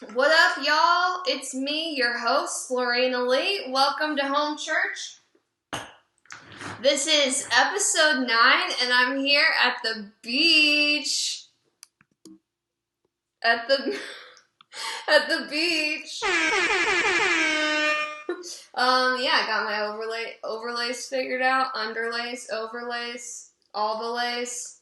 What up, y'all? It's me, your host, Lorena Lee. Welcome to Home Church. This is episode 9, and I'm here at the beach. At the beach. I got my overlays figured out. Underlays, overlays, all the lays.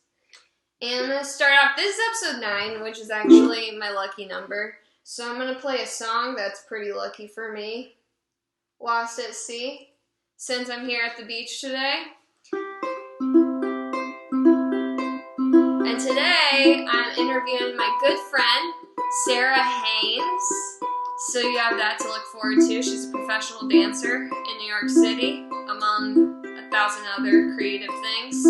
And I'm going to start off, this is episode 9, which is actually my lucky number. So I'm going to play a song that's pretty lucky for me. Lost at Sea, since I'm here at the beach today. And today, I'm interviewing my good friend, Sarah Haynes. So you have that to look forward to. She's a professional dancer in New York City, among 1,000 other creative things.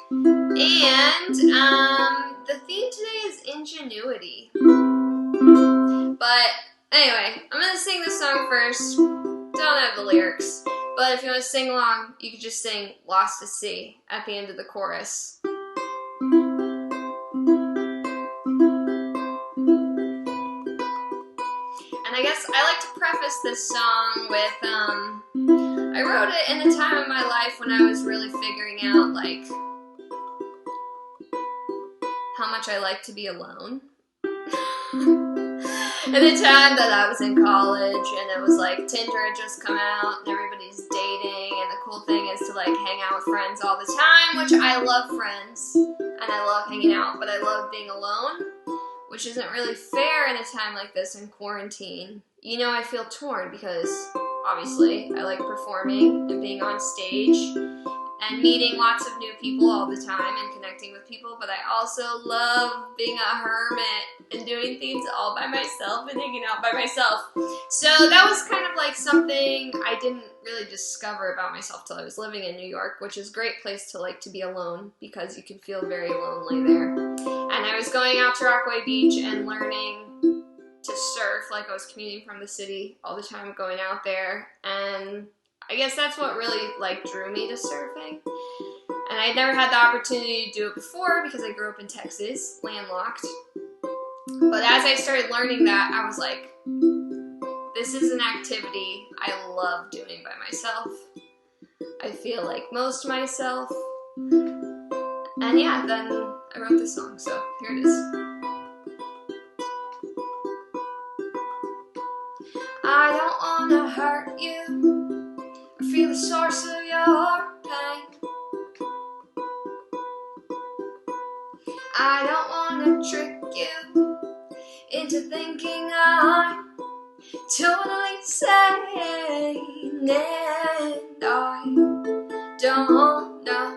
And the theme today is Ingenuity. But anyway, I'm going to sing this song first. Don't have the lyrics. But if you want to sing along, you can just sing Lost at Sea at the end of the chorus. And I guess I like to preface this song with, I wrote it in a time of my life when I was really figuring out, how much I like to be alone. At the time that I was in college, and it was Tinder had just come out, and everybody's dating, and the cool thing is to hang out with friends all the time, which I love friends, and I love hanging out, but I love being alone, which isn't really fair in a time like this in quarantine. You know, I feel torn because, obviously, I like performing and being on stage, and meeting lots of new people all the time and connecting with people, but I also love being a hermit and doing things all by myself and hanging out by myself. So that was kind of something I didn't really discover about myself till I was living in New York, which is a great place to be alone because you can feel very lonely there. And I was going out to Rockaway Beach and learning to surf, I was commuting from the city all the time, going out there, and I guess that's what really drew me to surfing. And I had never had the opportunity to do it before because I grew up in Texas, landlocked. But as I started learning that, I was like, this is an activity I love doing by myself. I feel like most myself. And yeah, then I wrote this song, so here it is. I don't wanna hurt you, feel the source of your pain. I don't wanna trick you into thinking I'm totally sane. And I don't know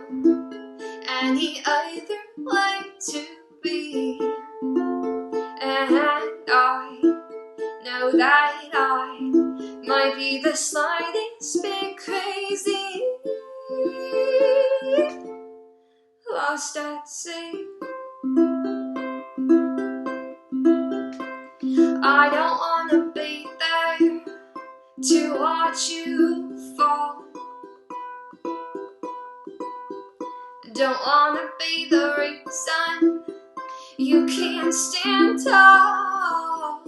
any other way to be. And I know that I might be the slightest bit crazy, lost at sea. I don't wanna be there to watch you fall. Don't wanna be the reason you can't stand tall.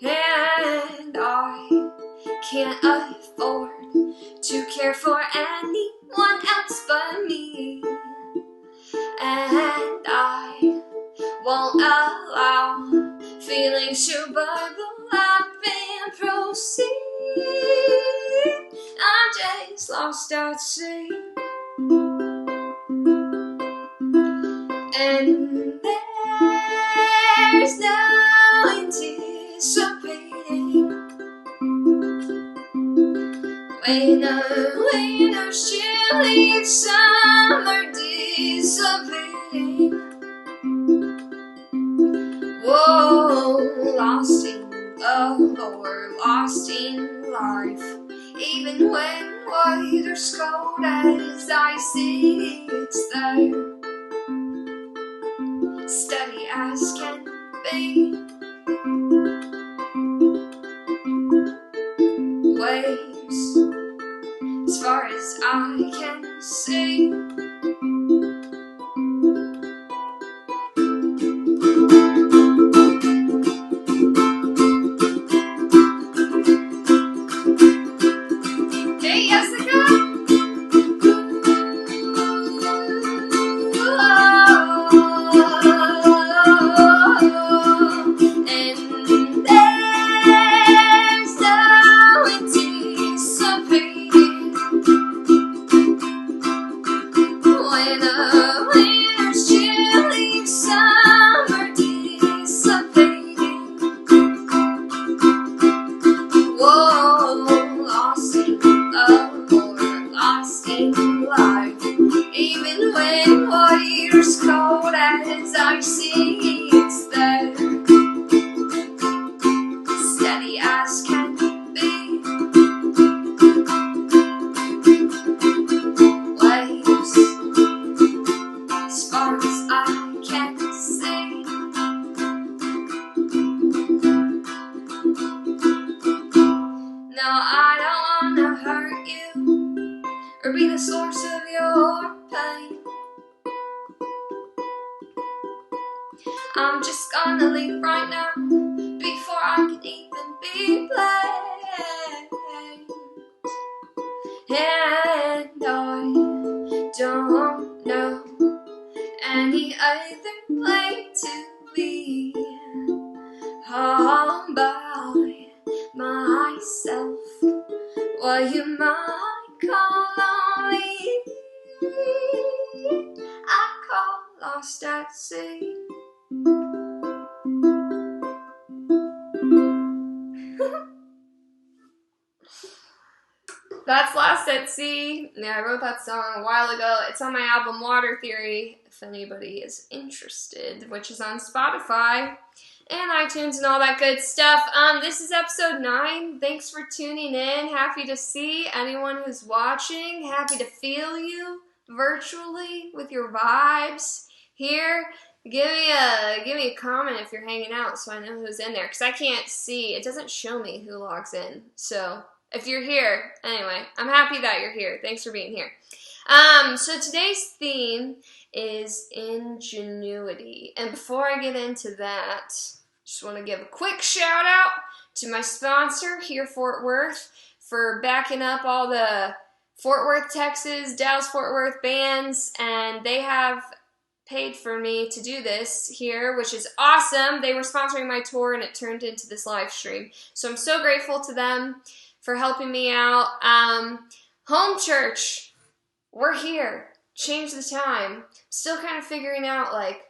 And I can't afford to care for anyone else but me. And I won't allow feelings to bubble up and proceed. I'm just lost at sea. And there's no anticipating when a winter's chilly summer dissipating. Whoa, lost in love or lost in life. Even when water's cold as ice, it's there. Steady as can be. Waves as far as I can see. cold as I see, it's there, steady as can be. Waves as far as I can see. No, I don't wanna hurt you or be the source of your pain. I'm just gonna leave right now before I can even be blamed. And I don't know any other way to be all by myself. What you might call lonely, I call lost at sea. That's Lost at Sea. Yeah, I wrote that song a while ago. It's on my album Water Theory, if anybody is interested, which is on Spotify and iTunes and all that good stuff. This is episode 9. Thanks for tuning in. Happy to see anyone who's watching. Happy to feel you virtually with your vibes here. Give me a comment if you're hanging out so I know who's in there, because I can't see. It doesn't show me who logs in. So if you're here, anyway, I'm happy that you're here. Thanks for being here. So today's theme is ingenuity. And before I get into that, just want to give a quick shout out to my sponsor here, Fort Worth, for backing up all the Fort Worth, Texas, Dallas-Fort Worth bands. And they have paid for me to do this here, which is awesome. They were sponsoring my tour and it turned into this live stream. So I'm so grateful to them for helping me out. Home Church, we're here. Change the time. Still kind of figuring out like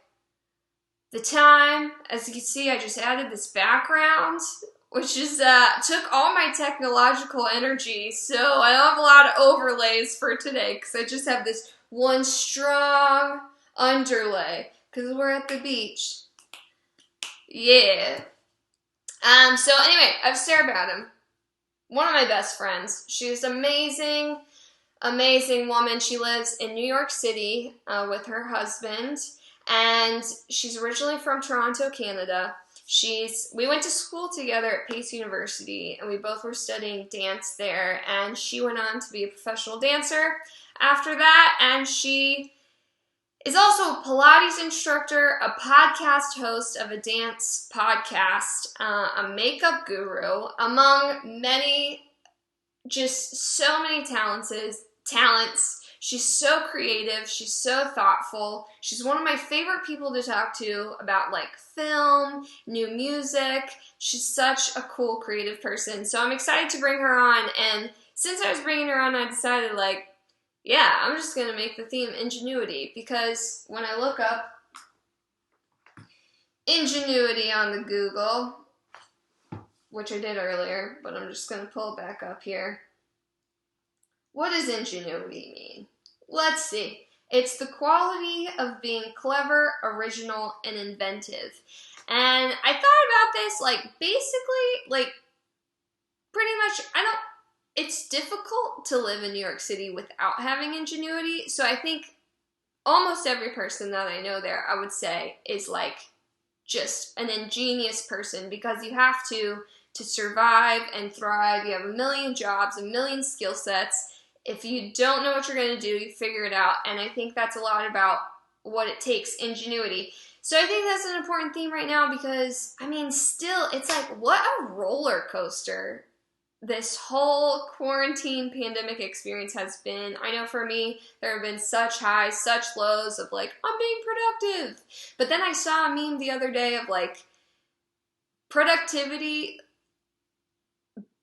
the time. As you can see, I just added this background, which is took all my technological energy. So I don't have a lot of overlays for today because I just have this one strong underlay because we're at the beach. Yeah. So anyway, I have Sarah Badham, one of my best friends. She's amazing, amazing woman. She lives in New York City with her husband, and she's originally from Toronto, Canada. We went to school together at Pace University, and we both were studying dance there, and she went on to be a professional dancer after that, and she is also a Pilates instructor, a podcast host of a dance podcast, a makeup guru, among many, just so many talents. She's so creative. She's so thoughtful. She's one of my favorite people to talk to about like film, new music. She's such a cool, creative person. So I'm excited to bring her on. And since I was bringing her on, I decided like, yeah, I'm just going to make the theme Ingenuity, because when I look up Ingenuity on the Google, which I did earlier, but I'm just going to pull it back up here. What does ingenuity mean? Let's see. It's the quality of being clever, original, and inventive. And I thought about this, like, basically, like, pretty much, it's difficult to live in New York City without having ingenuity. So I think almost every person that I know there, I would say, is like just an ingenious person, because you have to survive and thrive. You have a million jobs, a million skill sets. If you don't know what you're going to do, you figure it out. And I think that's a lot about what it takes, ingenuity. So I think that's an important theme right now, because, I mean, still, it's like, what a roller coaster this whole quarantine pandemic experience has been. I know for me, there have been such highs, such lows of like, I'm being productive. But then I saw a meme the other day of like, productivity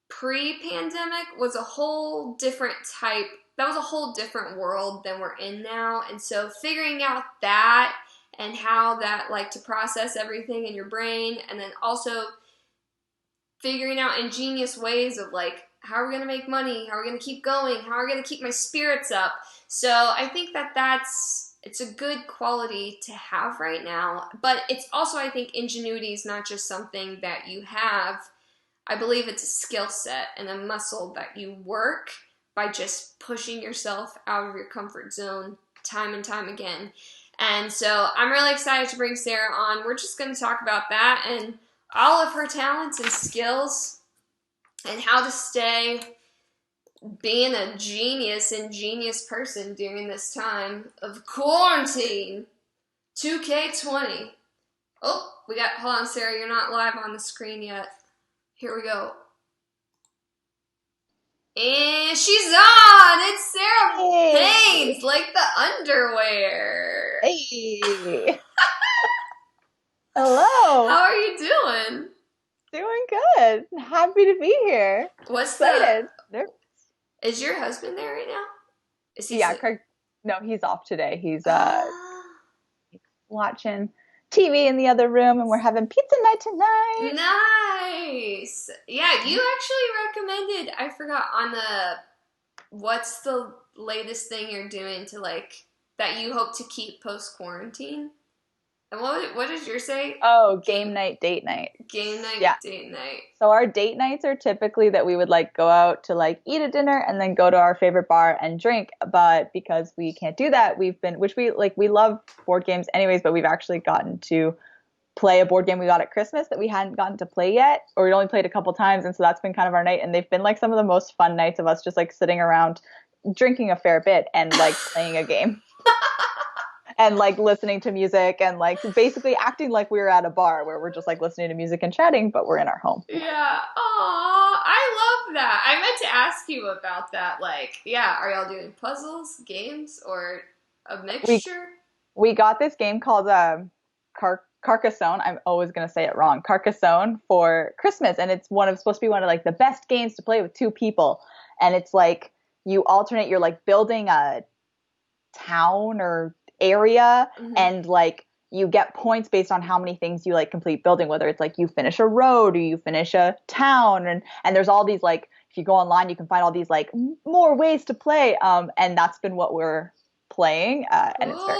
pre-pandemic was a whole different type. That was a whole different world than we're in now. And so figuring out that and how that, like, to process everything in your brain, and then also figuring out ingenious ways of like, how are we going to make money? How are we going to keep going? How are we going to keep my spirits up? So I think that that's it's a good quality to have right now. But it's also, I think, ingenuity is not just something that you have. I believe it's a skill set and a muscle that you work by just pushing yourself out of your comfort zone time and time again. And so I'm really excited to bring Sarah on. We're just going to talk about that and all of her talents and skills and how to stay being a ingenious person during this time of quarantine. 2K20. Oh, hold on, Sarah, you're not live on the screen yet. Here we go. And she's on! It's Sarah Haynes, like the underwear. Hey. Hello. How are you doing? Doing good. Happy to be here. What's excited? Is your husband there right now? Is he? Yeah, Craig. No, he's off today. He's watching TV in the other room, and we're having pizza night tonight. Nice. Yeah, you actually recommended. I forgot on the. What's the latest thing you're doing to that you hope to keep post quarantine? And what did yours say? Oh, game night, date night. Game night, yeah. Date night. So our date nights are typically that we would go out to eat a dinner and then go to our favorite bar and drink. But because we can't do that, we love board games anyways, but we've actually gotten to play a board game we got at Christmas that we hadn't gotten to play yet, or we only played a couple times. And so that's been kind of our night. And they've been some of the most fun nights of us just sitting around drinking a fair bit and playing a game. And listening to music and basically acting like we were at a bar where we're just listening to music and chatting, but we're in our home. Yeah. Aw, I love that. I meant to ask you about that. Are y'all doing puzzles, games, or a mixture? We got this game called Carcassonne. I'm always going to say it wrong. Carcassonne for Christmas. And it's supposed to be one of the best games to play with two people. And it's you alternate, you're building a town or area, mm-hmm. and you get points based on how many things you complete building, whether it's you finish a road or you finish a town, and there's all these if you go online you can find all these more ways to play, and that's been what we're playing, and it's very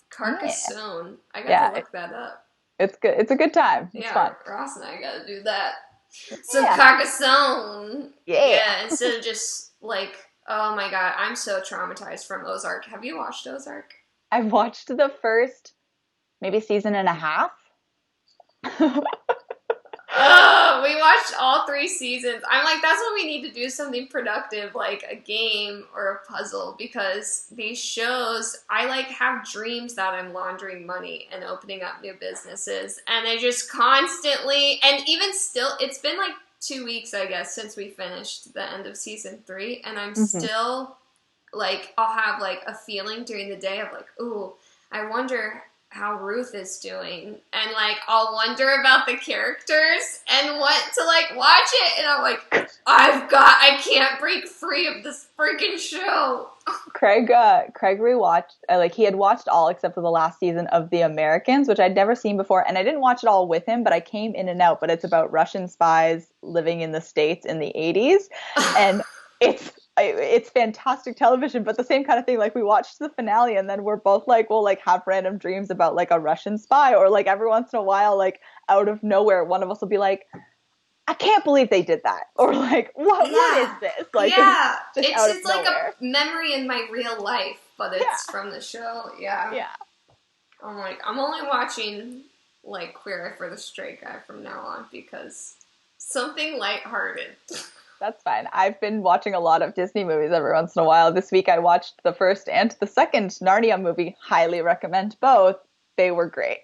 Carcassonne. I gotta look that up. It's good. It's a good time. It's fun. Ross and I gotta do that. Some Carcassonne. Yeah, instead of just oh my god, I'm so traumatized from Ozark. Have you watched Ozark? I've watched the first maybe season and a half. We watched all 3 seasons. I'm that's what we need to do, something productive, like a game or a puzzle, because these shows, I have dreams that I'm laundering money and opening up new businesses, and I just constantly, and even still, it's been 2 weeks, I guess, since we finished the end of season 3, and I'm mm-hmm. still, I'll have, a feeling during the day of, ooh, I wonder how Ruth is doing, and, I'll wonder about the characters and want to, watch it, and I'm I can't break free of this freaking show. Craig rewatched, he had watched all except for the last season of The Americans, which I'd never seen before, and I didn't watch it all with him, but I came in and out, but it's about Russian spies living in the States in the 80s, and it's fantastic television, but the same kind of thing, we watched the finale and then we're both we'll have random dreams about a Russian spy, or every once in a while, out of nowhere, one of us will be I can't believe they did that, or what is this? It's just a memory in my real life, but it's from the show. Yeah. I'm only watching Queer Eye for the Straight Guy from now on, because something lighthearted. That's fine. I've been watching a lot of Disney movies every once in a while. This week I watched the first and the second Narnia movie. Highly recommend both. They were great.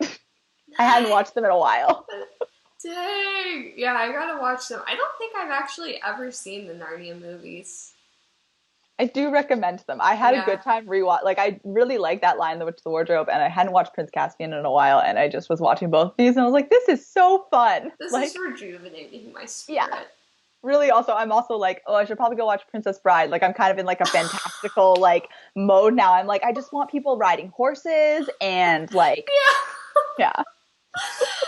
I hadn't watched them in a while. Dang. Yeah, I gotta watch them. I don't think I've actually ever seen the Narnia movies. I do recommend them. I had a good time rewatch. I really like that Lion, the Witch, the Wardrobe, and I hadn't watched Prince Caspian in a while, and I just was watching both of these, and I was this is so fun. This is rejuvenating my spirit. Yeah. Really, I'm also I should probably go watch Princess Bride. I'm kind of in a fantastical mode now. I'm I just want people riding horses and yeah.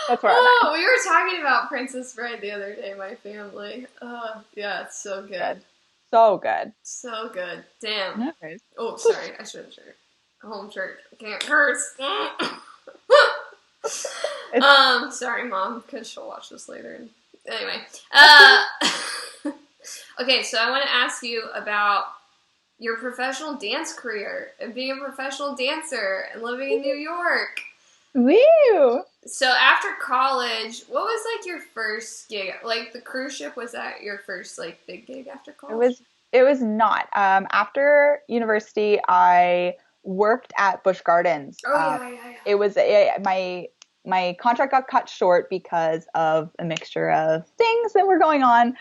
That's where I'm at. We were talking about Princess Bride the other day, my family. Yeah, it's so good. So good. So good. Damn. No worries. Oh, sorry. I should have shared. home church. I can't curse. Sorry, Mom, because she'll watch this later. Anyway, okay, so I want to ask you about your professional dance career and being a professional dancer and living in New York. Woo! So after college, what was like your first gig? Like the cruise ship, was that your first like big gig after college? It was not. After university, I worked at Busch Gardens. Oh yeah. It was my contract got cut short because of a mixture of things that were going on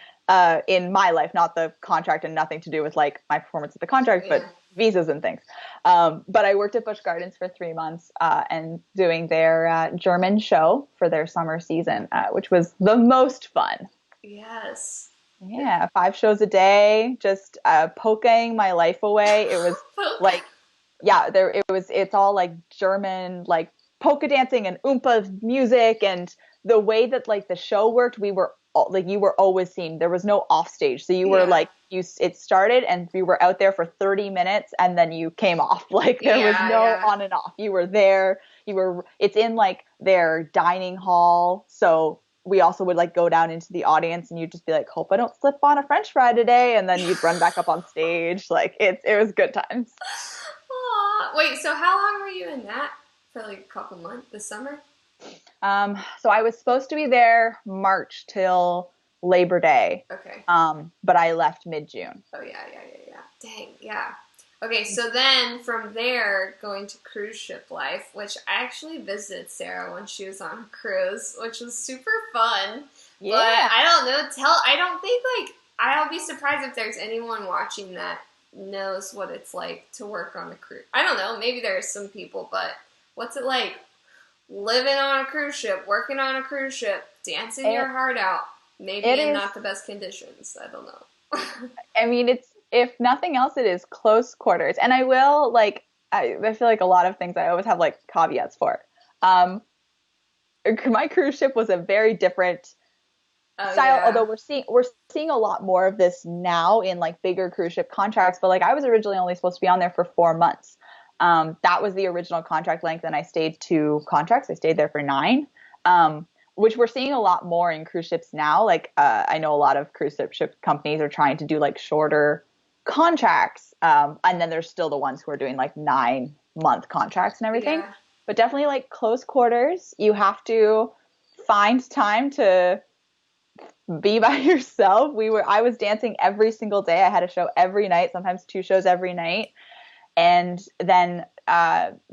in my life, not the contract and nothing to do with like my performance of the contract, but visas and things. But I worked at Busch Gardens for 3 months and doing their German show for their summer season, which was the most fun. Yes. Yeah, 5 shows a day, just poking my life away. It was like, yeah, it's all like German, like polka dancing and oompa music, and the way that like the show worked, we were like, you were always seen. There was no off stage, so you were like, it started and you were out there for 30 minutes and then you came off. Like there was no on and off. You were there. It's in like their dining hall, so we also would like go down into the audience and you'd just be like, hope I don't slip on a French fry today. And then you'd run back up on stage. Like it was good times. Aww. Wait, so how long were you in that? For like a couple months this summer? So I was supposed to be there March till Labor Day. Okay. But I left mid-June. Oh yeah. Dang, yeah. Okay, so then from there, going to cruise ship life, which I actually visited Sarah when she was on a cruise, which was super fun. Yeah. But I don't know, I don't think, like, I'll be surprised if there's anyone watching that knows what it's like to work on a cruise. I don't know, maybe there's some people, but what's it like living on a cruise ship, working on a cruise ship, dancing your heart out, maybe in not the best conditions? I don't know. I mean, if nothing else, it is close quarters. And I will, like, I feel like a lot of things I always have, like, caveats for. My cruise ship was a very different style, although we're seeing a lot more of this now in, like, bigger cruise ship contracts. But, like, I was originally only supposed to be on there for 4 months. That was the original contract length, and I stayed 2 contracts. I stayed there for 9. Which we're seeing a lot more in cruise ships now. Like, I know a lot of cruise ship companies are trying to do, like, shorter contracts, and then there's still the ones who are doing like 9-month contracts and everything. But definitely like close quarters, you have to find time to be by yourself. I was dancing every single day. I had a show every night, sometimes 2 shows every night. And then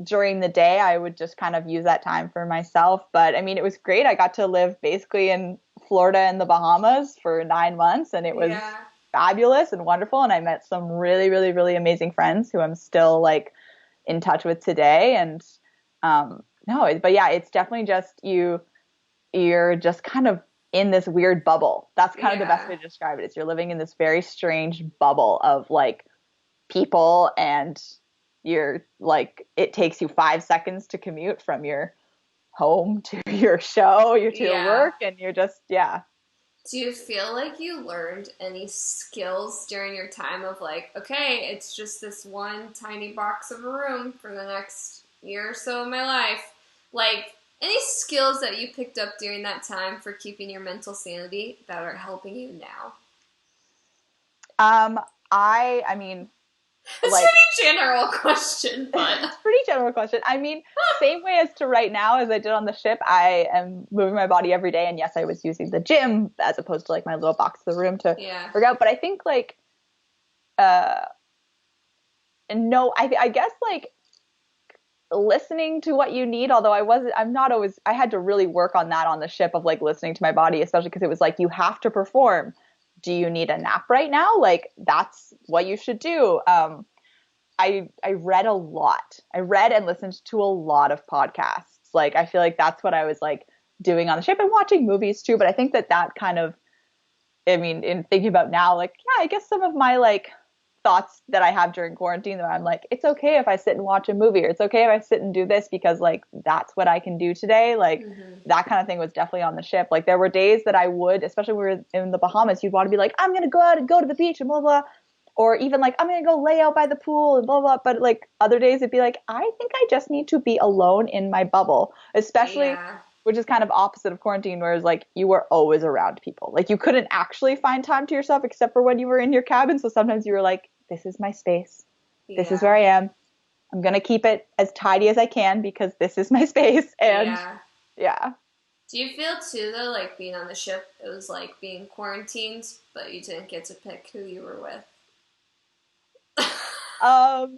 during the day, I would just kind of use that time for myself. But I mean, it was great. I got to live basically in Florida and the Bahamas for 9 months, and it was fabulous and wonderful. And I met some really, really, really amazing friends who I'm still like in touch with today. And but yeah, it's definitely just you're just kind of in this weird bubble. That's kind of the best way to describe it. Is you're living in this very strange bubble of like people, and you're like, it takes you 5 seconds to commute from your home to your show, to your work, and you're just Do you feel like you learned any skills during your time of like, okay, it's just this one tiny box of a room for the next year or so of my life? Like, any skills that you picked up during that time for keeping your mental sanity that are helping you now? I mean, it's like, a pretty general question, but it's a pretty general question. I mean, same way as to right now as I did on the ship, I am moving my body every day, and yes, I was using the gym as opposed to like my little box of the room to work out. But I think like, no, I guess like listening to what you need. Although I had to really work on that on the ship of like listening to my body, especially because it was like, you have to perform. Do you need a nap right now? Like, that's what you should do. I read a lot. I read and listened to a lot of podcasts. Like, I feel like that's what I was like doing on the ship, and watching movies too. But I think that kind of, I mean, in thinking about now, like, I guess some of my like thoughts that I have during quarantine, that I'm like, it's okay if I sit and watch a movie, or it's okay if I sit and do this because like that's what I can do today. Like that kind of thing was definitely on the ship. Like there were days that I would, especially when we were in the Bahamas, you'd want to be like, I'm going to go out and go to the beach and blah, blah. or even like, I'm going to go lay out by the pool and blah, blah, blah. But like other days it'd be like, I think I just need to be alone in my bubble, especially, Yeah. which is kind of opposite of quarantine, whereas like you were always around people. Like you couldn't actually find time to yourself except for when you were in your cabin. So sometimes you were like, this is my space. This is where Yeah. I am. I'm going to keep it as tidy as I can because this is my space. And Yeah. yeah. Do you feel too though, like being on the ship, it was like being quarantined, but you didn't get to pick who you were with? Um,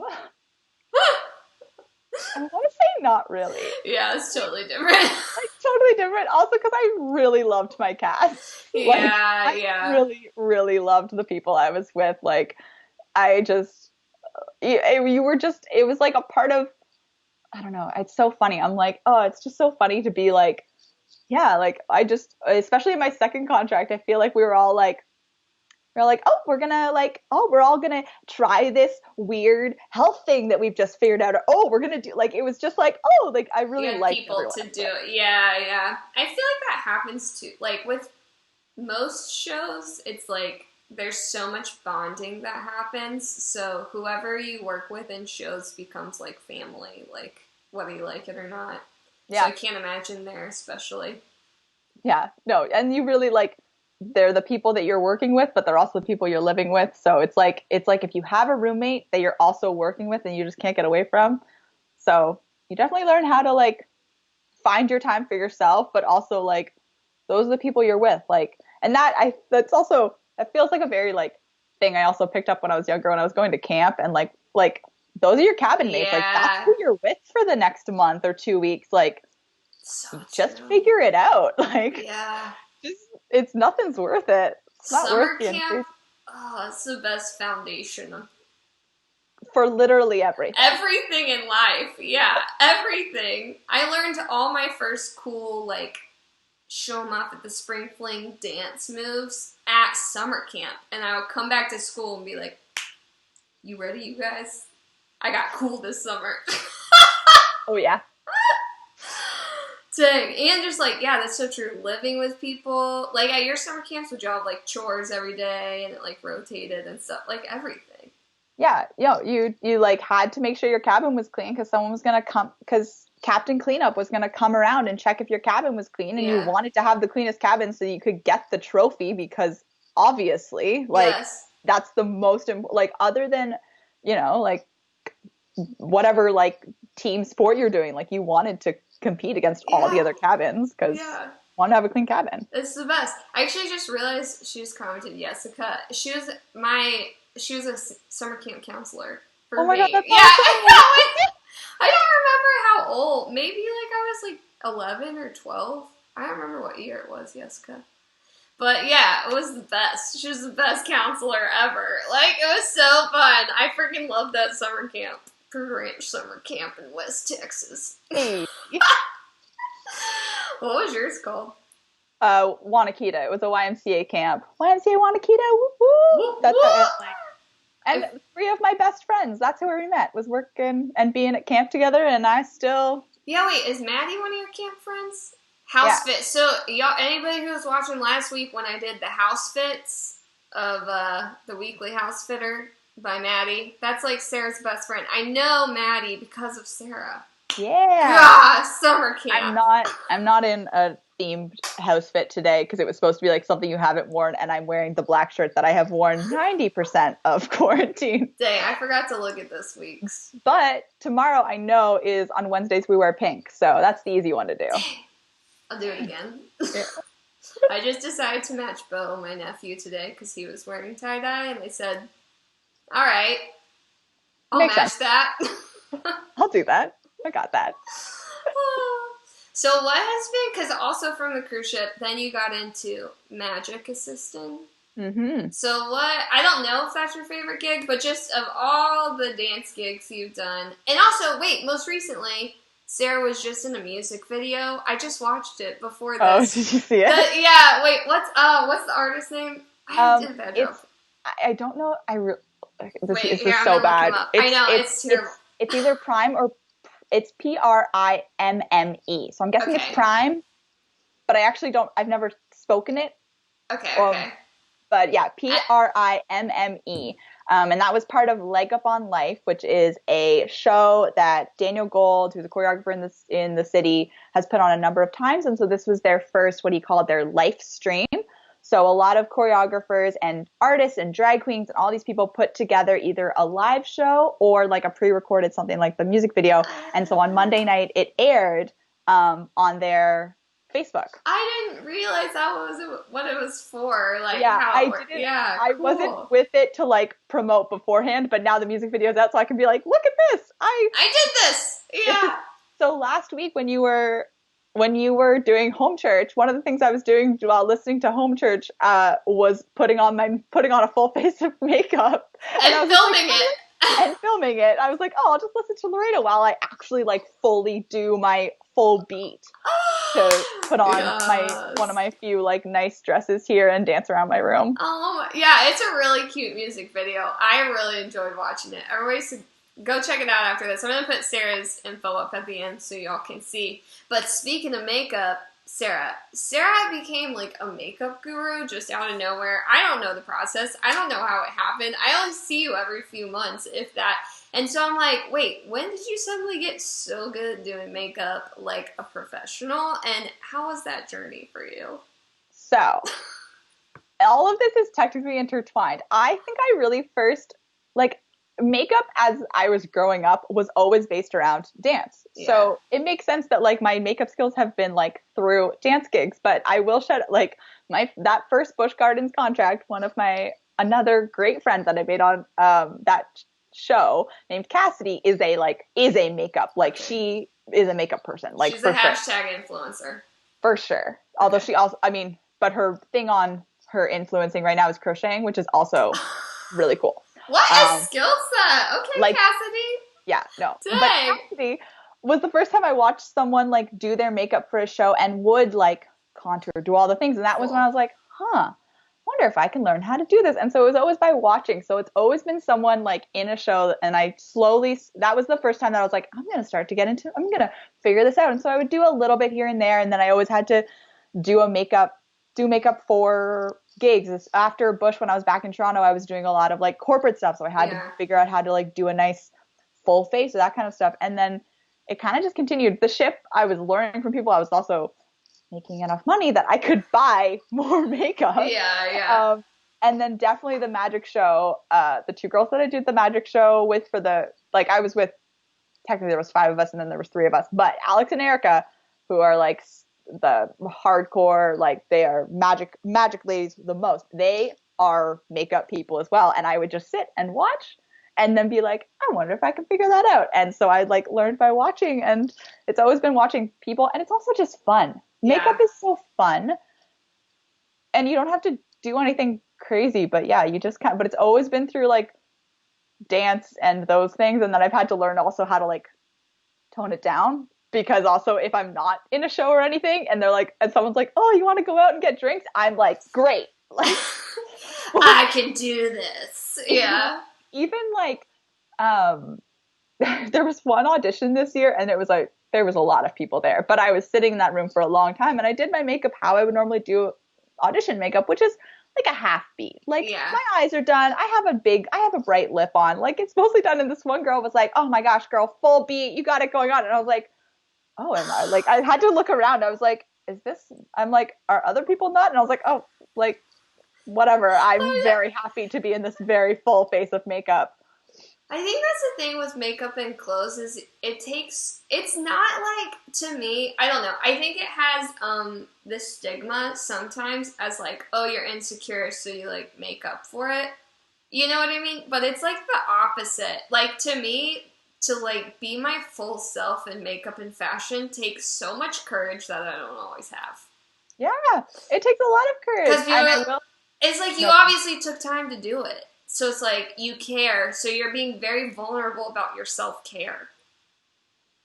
I want to say not really. Yeah, it's totally different. Like totally different. Also because I really loved my cast. Like Yeah, I yeah. really, really loved the people I was with. Like I just, you were just, it was like a part of, I don't know. It's so funny. I'm like, oh, it's just so funny to be like, yeah, like I just, especially in my second contract, I feel like we're like, oh, we're gonna like, oh, we're all gonna try this weird health thing that we've just figured out. Or, oh, we're gonna do like, it was just like, oh, like I You really had liked people everyone to else. do it. Yeah, yeah. I feel like that happens too. Like with most shows, it's like there's so much bonding that happens. So whoever you work with in shows becomes like family, like whether you like it or not. So I Yeah, can't imagine there, especially. yeah, no, and you really like, they're the people that you're working with, but they're also the people you're living with. So it's like if you have a roommate that you're also working with and you just can't get away from. So you definitely learn how to like find your time for yourself, but also like those are the people you're with. Like, and that's also, that feels like a very like thing I also picked up when I was younger, when I was going to camp, and like those are your cabin mates. Like that's Yeah, who you're with for the next month or 2 weeks. Like so just true. figure it out. Like Yeah. just, it's nothing's worth it. It's not worth Summer the camp, investment oh, it's the best foundation of for literally everything. everything in life. Yeah, everything. I learned all my first cool, like, show 'em off at the spring fling dance moves at summer camp. And I would come back to school and be like, you ready, you guys? I got cool this summer. Oh yeah. Dang. And just like, yeah, that's so true. Living with people. Like at your summer camps, would y'all have like chores every day and it like rotated and stuff? Like everything. Yeah, you like had to make sure your cabin was clean because someone was gonna come, because Captain Cleanup was gonna come around and check if your cabin was clean, and you Yeah. wanted to have the cleanest cabin so you could get the trophy because obviously, like Yes. that's the most like other than, like whatever like team sport you're doing, like you wanted to compete against all the Yeah. other cabins because Yeah. you want to have a clean cabin. It's the best. I actually just realized she just commented Jessica. She was a summer camp counselor for Oh my god, me. that's Yeah, I awesome. know. I don't remember how old. Maybe like I was like 11 or 12. I don't remember what year it was, Jessica. But yeah, it was the best. She was the best counselor ever. Like it was so fun. I freaking loved that summer camp. Prairie Ranch summer camp in West Texas. Hey. What was yours called? Wanakita. It was a YMCA camp. YMCA Wanakita. Woo woo. Whoop, That's how it, whoop. like, and three of my best friends. That's where we met. Was working and being at camp together, and I still. Yeah, wait, is Maddie one of your camp friends? Yeah. House fit. So y'all, anybody who was watching last week when I did the house fits of the weekly house fitter by Maddie, that's like Sarah's best friend. I know Maddie because of Sarah. Yeah. Ah, summer camp. I'm not in a themed house fit today because it was supposed to be like something you haven't worn, and I'm wearing the black shirt that I have worn 90% of quarantine. Dang, I forgot to look at this week's. But tomorrow I know is on Wednesdays we wear pink, so that's the easy one to do. I'll do it again. Yeah. I just decided to match Bo, my nephew, today because he was wearing tie-dye, and they said, all right, I'll Makes match sense. that. I'll do that. I got that. So what has been, because also from the cruise ship, then you got into magic assistant. Mm-hmm. So what, I don't know if that's your favorite gig, but just of all the dance gigs you've done, and also, wait, most recently, Sarah was just in a music video. I just watched it before Oh, this. did you see it? Yeah, wait, what's the artist name? I did a bad job. I don't know. This Wait, is here, I'm so gonna look bad. him up. I know, it's terrible. It's either Prime or it's Primme. So I'm guessing it's Okay. Prime, but I actually don't. I've never spoken it. Okay. But yeah, Primme. And that was part of Leg Up on Life, which is a show that Daniel Gold, who's a choreographer in the city, has put on a number of times. And so this was their first, what he called their life stream. So a lot of choreographers and artists and drag queens and all these people put together either a live show or like a pre-recorded something like the music video. And so on Monday night, it aired on their Facebook. I didn't realize that was what it was for. Like, yeah, how it worked. Yeah, I cool. wasn't with it to like promote beforehand, but now the music video's out, so I can be like, look at this. I did this. Yeah. So last week when you were doing Home Church, one of the things I was doing while listening to Home Church was putting on a full face of makeup and filming it. And filming it. I was like, oh, I'll just listen to Laredo while I actually like fully do my full beat to put on one of my few like nice dresses here and dance around my room. Oh, yeah, it's a really cute music video. I really enjoyed watching it. Everybody should go check it out after this. I'm going to put Sarah's info up at the end so y'all can see. But speaking of makeup, Sarah became like a makeup guru just out of nowhere. I don't know the process. I don't know how it happened. I only see you every few months, if that. And so I'm like, wait, when did you suddenly get so good at doing makeup like a professional? And how was that journey for you? So, all of this is technically intertwined. I think I really first, like, makeup as I was growing up was always based around dance. Yeah. So it makes sense that like my makeup skills have been like through dance gigs, but I will like that first Busch Gardens contract, another great friend that I made on that show named Cassidy is a makeup, like she is a makeup person. Like she's a hashtag influencer. For sure. Although she also, but her thing on her influencing right now is crocheting, which is also really cool. What a skill set. Okay, like, Cassidy. Yeah, no. Dang. But Cassidy was the first time I watched someone like do their makeup for a show and would like contour, do all the things. And that was when I was like, wonder if I can learn how to do this. And so it was always by watching. So it's always been someone like in a show, and that was the first time that I was like, I'm going to figure this out. And so I would do a little bit here and there. And then I always had to do makeup for gigs. After Busch, when I was back in Toronto, I was doing a lot of like corporate stuff. So I had to figure out how to like do a nice full face or that kind of stuff. And then it kind of just continued. The ship, I was learning from people. I was also making enough money that I could buy more makeup. Yeah. And then definitely the magic show, the two girls that I did the magic show with I was with, technically there was 5 of us and then there was 3 of us, but Alex and Erica, who are like the hardcore, like they are magic ladies the most. They are makeup people as well. And I would just sit and watch and then be like, I wonder if I can figure that out. And so I like learned by watching, and it's always been watching people. And it's also just fun. Makeup is so fun, and you don't have to do anything crazy, but you just can't. But it's always been through like dance and those things. And then I've had to learn also how to like tone it down. Because also if I'm not in a show or anything and someone's like, oh, you want to go out and get drinks? I'm like, great. Like, I can do this. Yeah. Even like, there was one audition this year and it was like, there was a lot of people there, but I was sitting in that room for a long time and I did my makeup how I would normally do audition makeup, which is like a half beat. Like my eyes are done. I have a bright lip on. Like it's mostly done. And this one girl was like, oh my gosh, girl, full beat. You got it going on. And I was like, oh, and I had to look around. I was like, I'm like, are other people not? And I was like, oh, like, whatever. I'm very happy to be in this very full face of makeup. I think that's the thing with makeup and clothes is it's not like, to me, I don't know. I think it has the stigma sometimes as like, oh, you're insecure, so you like make up for it. You know what I mean? But it's like the opposite. Like to me, to like be my full self in makeup and fashion takes so much courage that I don't always have. Yeah, it takes a lot of courage. It's like you obviously took time to do it. So it's like you care. So you're being very vulnerable about your self-care.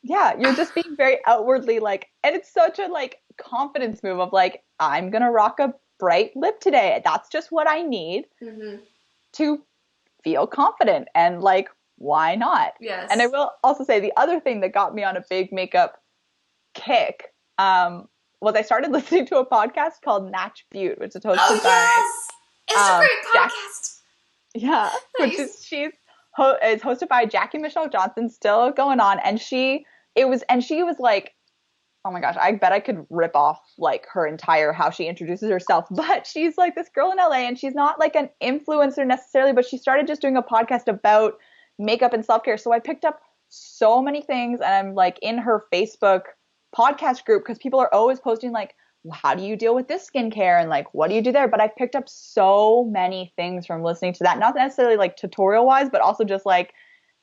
Yeah, you're just being very outwardly like, and it's such a like confidence move of like, I'm going to rock a bright lip today. That's just what I need to feel confident. And like, why not? Yes. And I will also say the other thing that got me on a big makeup kick was I started listening to a podcast called Natch Butte, which is hosted by it's a great podcast. Yeah, which Nice. is is hosted by Jackie Michelle Johnson, still going on, and she was like, oh my gosh, I bet I could rip off like her entire how she introduces herself, but she's like this girl in LA, and she's not like an influencer necessarily, but she started just doing a podcast about makeup and self care. So I picked up so many things, and I'm like in her Facebook podcast group because people are always posting like, how do you deal with this skincare and like what do you do there? But I picked up so many things from listening to that, not necessarily like tutorial wise, but also just like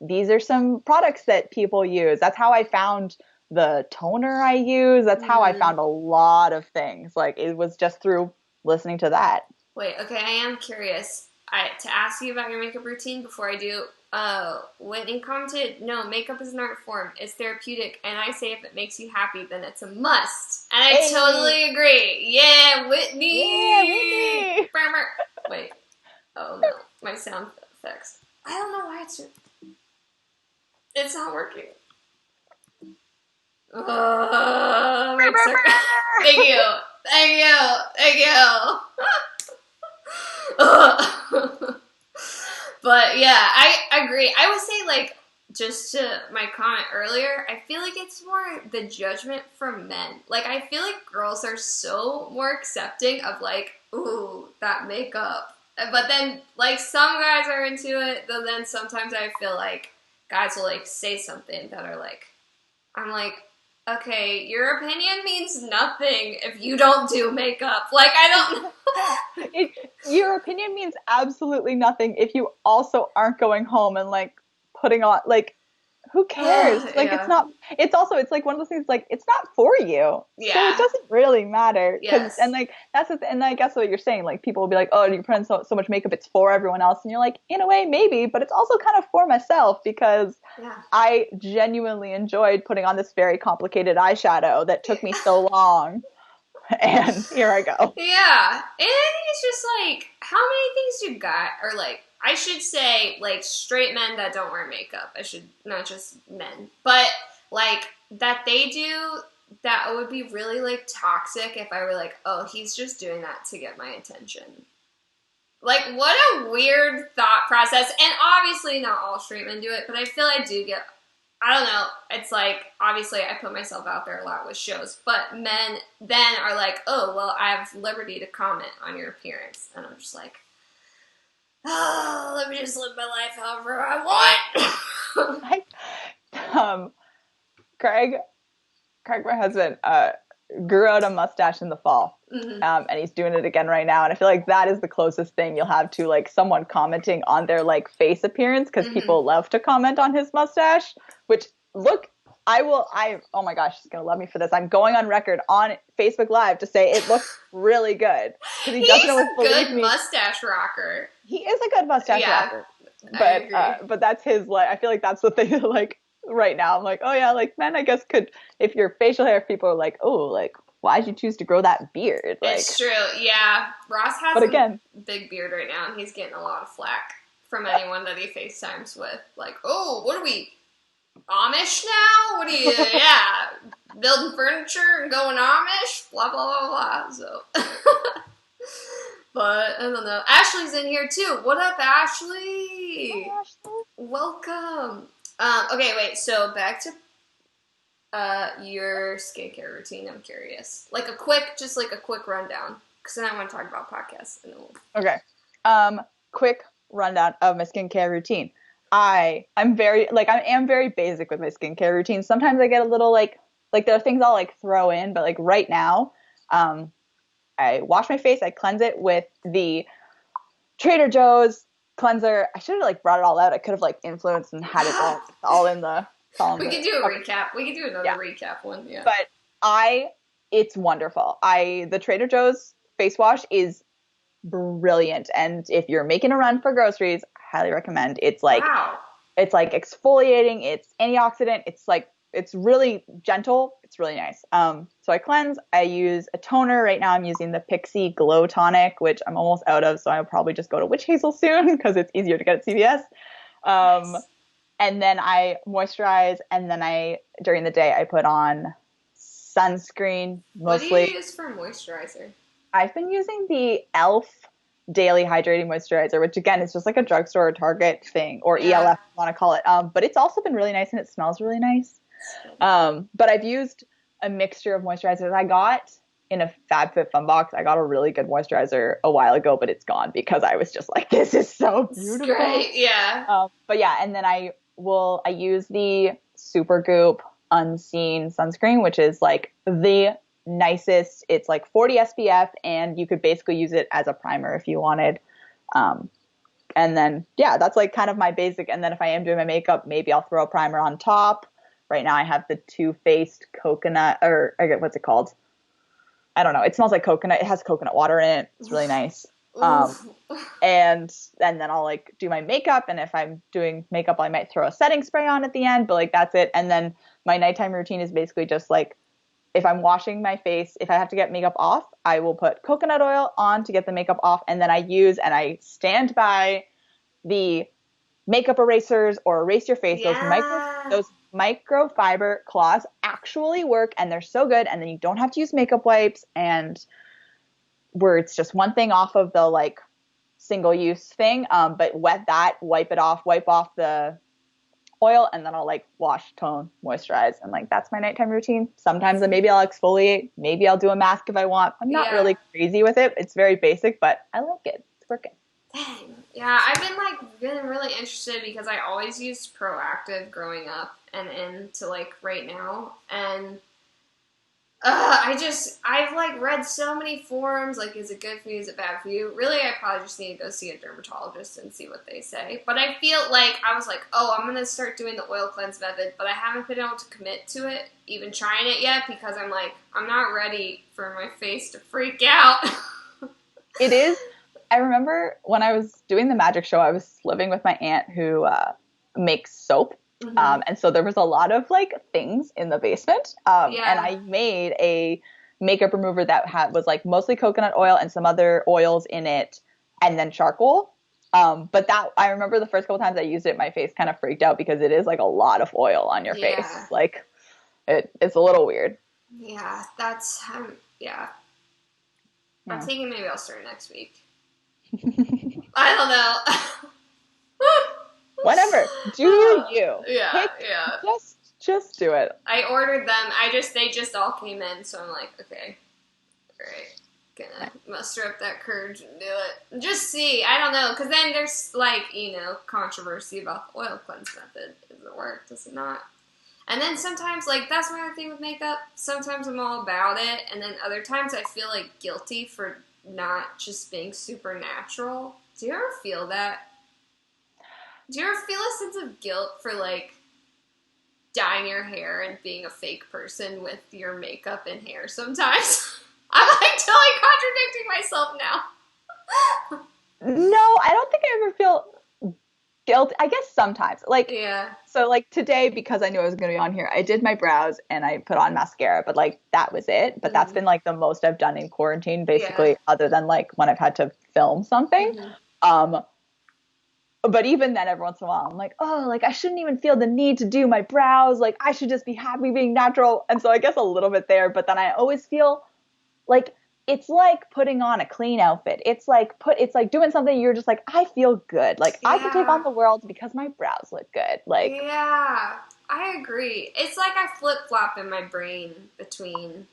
these are some products that people use. That's how I found the toner I use. That's how I found a lot of things. Like it was just through listening to that. Wait, okay, I am curious. To ask you about your makeup routine before I do. Whitney commented, no, makeup is an art form. It's therapeutic, and I say if it makes you happy, then it's a must. And I totally agree. Yeah, Whitney. Yeah, Whitney. Wait. Oh no, my sound effects. I don't know why it's not working. Thank you. Thank you. Thank you. But yeah, I agree. I would say, like, just to my comment earlier, I feel like it's more the judgment from men. Like, I feel like girls are so more accepting of, like, ooh, that makeup. But then, like, some guys are into it, but then sometimes I feel like guys will, like, say something that are, like, I'm like, okay, your opinion means nothing if you don't do makeup. Like, I don't know. Your opinion means absolutely nothing if you also aren't going home and like putting on like who cares? Like Yeah. it's like one of those things like it's not for you. Yeah. So it doesn't really matter. Yes. And like and I guess what you're saying, like people will be like, oh, you put on so much makeup, it's for everyone else. And you're like, in a way, maybe, but it's also kind of for myself because I genuinely enjoyed putting on this very complicated eyeshadow that took me so long. And here I go. Yeah. And I think it's just like, how many things you got are like, I should say, like, straight men that don't wear makeup. I should, not just men. But, like, that they do, that would be really, like, toxic if I were like, oh, he's just doing that to get my attention. Like, what a weird thought process. And obviously not all straight men do it, but I feel I do get, I don't know, it's like, obviously I put myself out there a lot with shows, but men then are like, oh, well, I have liberty to comment on your appearance. And I'm just like, oh, let me just live my life however I want. Craig, my husband, grew out a mustache in the fall. Mm-hmm. And he's doing it again right now. And I feel like that is the closest thing you'll have to like someone commenting on their like face appearance because people love to comment on his mustache, which oh my gosh, she's going to love me for this. I'm going on record on Facebook Live to say it looks really good. Because he doesn't always believe me. Mustache rocker. He is a good mustache rocker. But that's his, like, I feel like that's the thing that, like, right now I'm like, oh yeah, like men I guess could, if your facial hair, people are like, oh, like why'd you choose to grow that beard? Like, it's true, yeah. Ross has a big beard right now and he's getting a lot of flack from anyone that he FaceTimes with. Like, oh, what are we, Amish now? What are you, yeah, building furniture and going Amish? Blah, blah, blah, blah. So, but I don't know. Ashley's in here too. What up, Ashley? Hi, Ashley. Welcome. Okay, wait, so back to your skincare routine. I'm curious. Like a quick rundown. Because then I want to talk about podcasts. And then Okay. Quick rundown of my skincare routine. I am very basic with my skincare routine. Sometimes I get a little like there are things I'll like throw in, but like right now, I wash my face, I cleanse it with the Trader Joe's cleanser. I should have like brought it all out. I could have like influenced and had it all in the. We could do a recap. We could do another recap one. Yeah. But it's wonderful. The Trader Joe's face wash is brilliant, and if you're making a run for groceries, highly recommend. It's like it's like exfoliating. It's antioxidant. It's really gentle. It's really nice. So I cleanse. I use a toner. Right now I'm using the Pixie Glow Tonic, which I'm almost out of, so I'll probably just go to Witch Hazel soon because it's easier to get at CVS. Nice. And then I moisturize, and then during the day I put on sunscreen mostly. What do you use for moisturizer? I've been using the e.l.f. daily hydrating moisturizer, which again is just like a drugstore or Target thing, or Yeah. ELF, if you want to call it. But it's also been really nice and it smells really nice. But I've used a mixture of moisturizers. I got in a FabFitFun box, I got a really good moisturizer a while ago, but it's gone because I was just like, this is so beautiful. It's great, yeah. But yeah, and then I use the Supergoop Unseen sunscreen, which is like the nicest. It's like 40 SPF, and you could basically use it as a primer if you wanted. And then, yeah, that's like kind of my basic. And then if I am doing my makeup, maybe I'll throw a primer on top. Right now I have the Too Faced coconut, or I get, what's it called? I don't know. It smells like coconut. It has coconut water in it. It's really nice. And then I'll like do my makeup. And if I'm doing makeup, I might throw a setting spray on at the end, but like that's it. And then my nighttime routine is basically just like, if I'm washing my face, if I have to get makeup off, I will put coconut oil on to get the makeup off. And then I stand by the makeup erasers or erase your face. Yeah. Those microfiber cloths actually work, and they're so good. And then you don't have to use makeup wipes, and where it's just one thing off of the like single use thing. But wet that, wipe it off, wipe off the oil, and then I'll like wash, tone, moisturize, and like that's my nighttime routine. Sometimes maybe I'll exfoliate, maybe I'll do a mask if I want. I'm not really crazy with it. It's very basic, but I like it. It's working. Dang. Yeah, I've been really interested because I always used Proactive growing up and into like right now, and I've like read so many forums, like, is it good for you, is it bad for you? Really, I probably just need to go see a dermatologist and see what they say. But I feel like, I was like, oh, I'm going to start doing the oil cleanse method, but I haven't been able to commit to it, even trying it yet, because I'm like, I'm not ready for my face to freak out. It is. I remember when I was doing the magic show, I was living with my aunt who makes soap. Mm-hmm. And so there was a lot of like things in the basement. And I made a makeup remover that was like mostly coconut oil and some other oils in it, and then charcoal. But that, I remember the first couple times I used it, my face kind of freaked out because it is like a lot of oil on your face. Like it's a little weird. Yeah, that's, I'm thinking maybe I'll start next week. I don't know. Whatever. Do you. Yeah. Just do it. I ordered them. They just all came in, so I'm like, okay. Alright. Gonna muster up that courage and do it. Just see. I don't know. Because then there's, like, controversy about the oil cleanse method. Does it work? Does it not? And then sometimes, like, that's my other thing with makeup. Sometimes I'm all about it. And then other times I feel, like, guilty for not just being supernatural. Do you ever feel that? Do you ever feel a sense of guilt for, like, dyeing your hair and being a fake person with your makeup and hair sometimes? I'm, like, totally contradicting myself now. No, I don't think I ever feel guilt. I guess sometimes. Like, so, like, today, because I knew I was going to be on here, I did my brows and I put on mascara, but, like, that was it. But that's been, like, the most I've done in quarantine, basically, other than, like, when I've had to film something. But even then, every once in a while, I'm like, oh, like, I shouldn't even feel the need to do my brows. Like, I should just be happy being natural. And so I guess a little bit there. But then I always feel like it's like putting on a clean outfit. It's like doing something you're just like, I feel good. Like, I can take on the world because my brows look good. Like, yeah, I agree. It's like I flip-flop in my brain between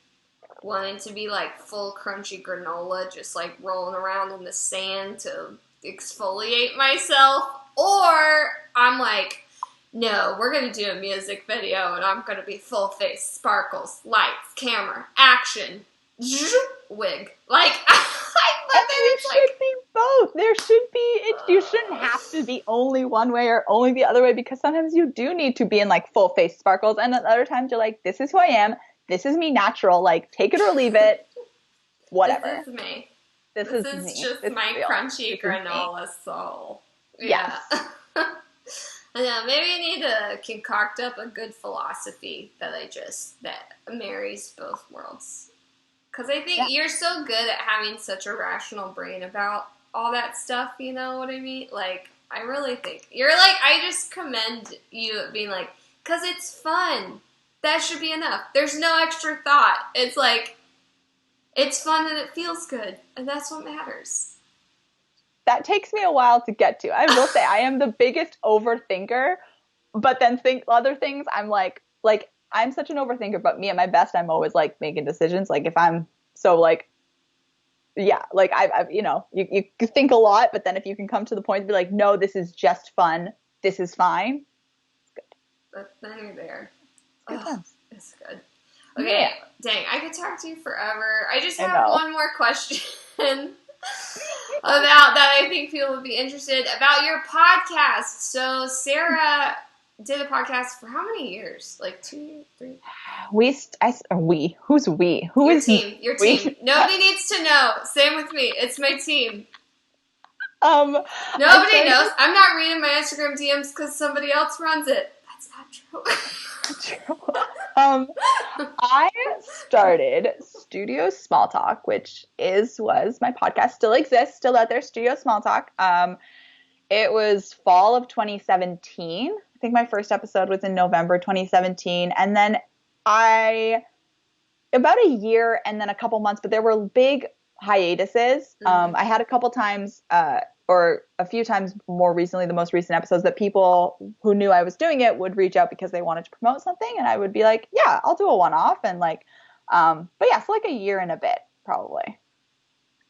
wanting to be, like, full crunchy granola, just, like, rolling around in the sand to exfoliate myself, or I'm like, no, we're gonna do a music video and I'm gonna be full face, sparkles, lights, camera, action, wig. Like, it should be both. There should be, you shouldn't have to be only one way or only the other way, because sometimes you do need to be in like full face sparkles, and at other times you're like, this is who I am, this is me natural, like take it or leave it, whatever. This is me. This is me. Just my crunchy granola soul. Yes. I know, maybe I need to concoct up a good philosophy that marries both worlds. Because I think you're so good at having such a rational brain about all that stuff, you know what I mean? Like, I really think, you're like, I just commend you at being like, because it's fun. That should be enough. There's no extra thought. It's like, it's fun and it feels good, and that's what matters. that takes me a while to get to. I will say I am the biggest overthinker, but then think other things. I'm like I'm such an overthinker, but me at my best, I'm always like making decisions. Like if I'm so like, yeah, like I've you think a lot, but then if you can come to the point to be like, no, this is just fun. This is fine. But then you're there. Good times. It's good. Okay, yeah. Dang, I could talk to you forever. I just I have know. one more question about that I think people would be interested about your podcast. So Sarah did a podcast for how many years? Like 2, 3? We. Who's we? Who Your is team. Your we? team. Nobody needs to know. Same with me. It's my team. Nobody knows. I'm not reading my Instagram DMs because somebody else runs it. That's not true. True. I started Studio Small Talk, which was my podcast, still exists, still out there, Studio Small Talk. It was fall of 2017. I think my first episode was in November 2017. And then about a year and then a couple months, but there were big hiatuses. Mm-hmm. I had a couple times, or a few times more recently, the most recent episodes, that people who knew I was doing it would reach out because they wanted to promote something, and I would be like, yeah, I'll do a one-off, and like, but yeah, so like a year and a bit, probably.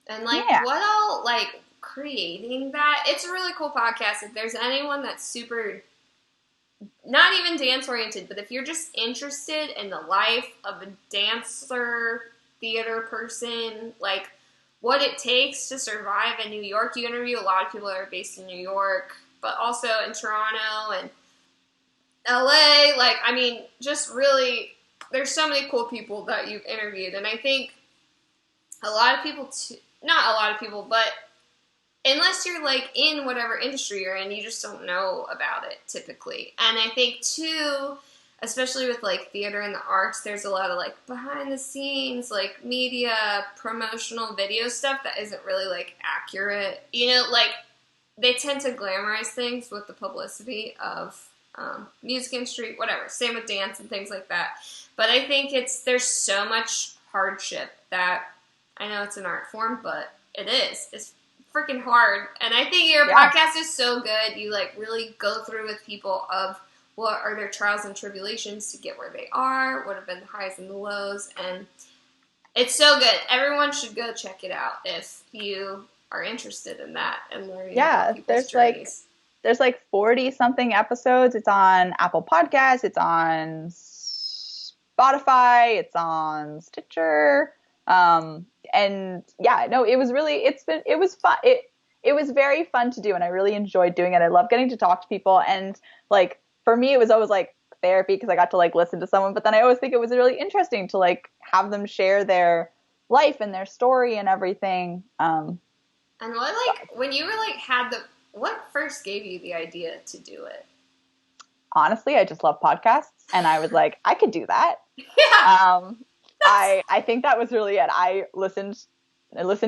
And like, what all, like, creating that, it's a really cool podcast. If there's anyone that's super, not even dance-oriented, but if you're just interested in the life of a dancer, theater person, like, what it takes to survive in New York. You interview a lot of people that are based in New York, but also in Toronto and LA. Like, I mean, just really, there's so many cool people that you've interviewed. And I think a lot of people, not a lot of people, but unless you're like in whatever industry you're in, you just don't know about it typically. And I think too, especially with like theater and the arts, there's a lot of like behind the scenes, like media, promotional video stuff that isn't really like accurate. You know, like they tend to glamorize things with the publicity of music industry, whatever. Same with dance and things like that. But I think there's so much hardship that, I know it's an art form, but it is. It's freaking hard. And I think your podcast is so good. You like really go through with people of what are their trials and tribulations to get where they are, what have been the highs and the lows, and it's so good. Everyone should go check it out if you are interested in that and learning about people's journeys. There's like 40-something episodes. It's on Apple Podcasts, it's on Spotify, it's on Stitcher, and yeah, no, it was really, it was fun. It was very fun to do, and I really enjoyed doing it. I love getting to talk to people, and like, for me, it was always like therapy because I got to like listen to someone, but then I always think it was really interesting to like have them share their life and their story and everything. And what, like, when you were like what first gave you the idea to do it? Honestly, I just love podcasts, and I was like, I could do that. Yeah. I think that was really it. I listened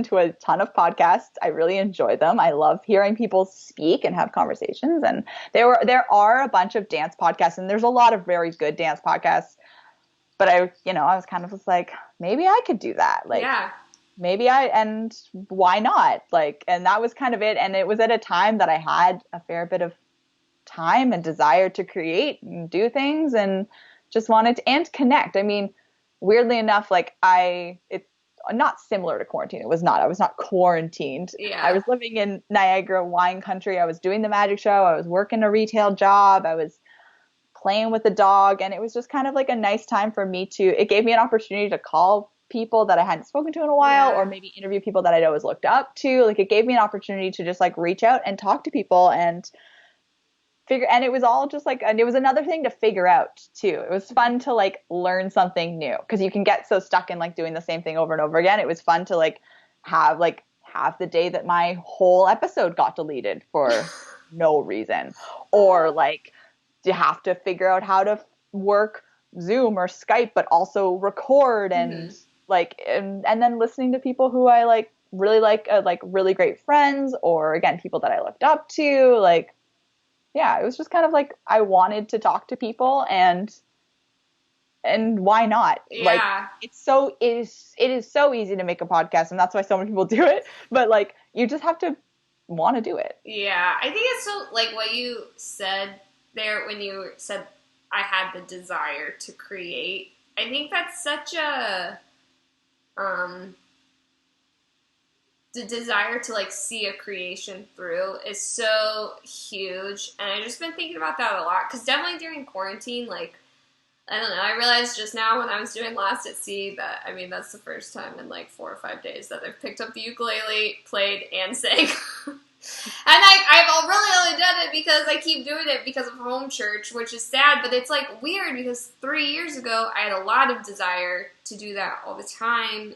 to a ton of podcasts. I really enjoy them. I love hearing people speak and have conversations. And there are a bunch of dance podcasts, and there's a lot of very good dance podcasts. But I was kind of just like, maybe I could do that. Like, yeah. And why not? Like, and that was kind of it. And it was at a time that I had a fair bit of time and desire to create and do things, and just wanted to connect. I mean, weirdly enough, like it's not similar to quarantine. It was not. I was not quarantined. Yeah. I was living in Niagara wine country. I was doing the magic show. I was working a retail job. I was playing with the dog. And it was just kind of like a nice time for me it gave me an opportunity to call people that I hadn't spoken to in a while, or maybe interview people that I'd always looked up to. Like, it gave me an opportunity to just like reach out and talk to people and and it was all just like, and it was another thing to figure out too. It was fun to like learn something new, because you can get so stuck in like doing the same thing over and over again. It was fun to like have the day that my whole episode got deleted for no reason, or like you have to figure out how to work Zoom or Skype, but also record and and then listening to people who I like really great friends, or again, people that I looked up to, like, yeah, it was just kind of like I wanted to talk to people, and why not? Yeah. Like, it is so easy to make a podcast, and that's why so many people do it. But like, you just have to want to do it. Yeah, I think it's so, like, what you said there when you said I had the desire to create. I think that's such a, the desire to, like, see a creation through is so huge. And I've just been thinking about that a lot. Because definitely during quarantine, like, I don't know, I realized just now when I was doing Last at Sea that, I mean, that's the first time in, like, 4 or 5 days that I've picked up the ukulele, played, and sang. And I've really only done it because I keep doing it because of home church, which is sad, but it's, like, weird because 3 years ago I had a lot of desire to do that all the time,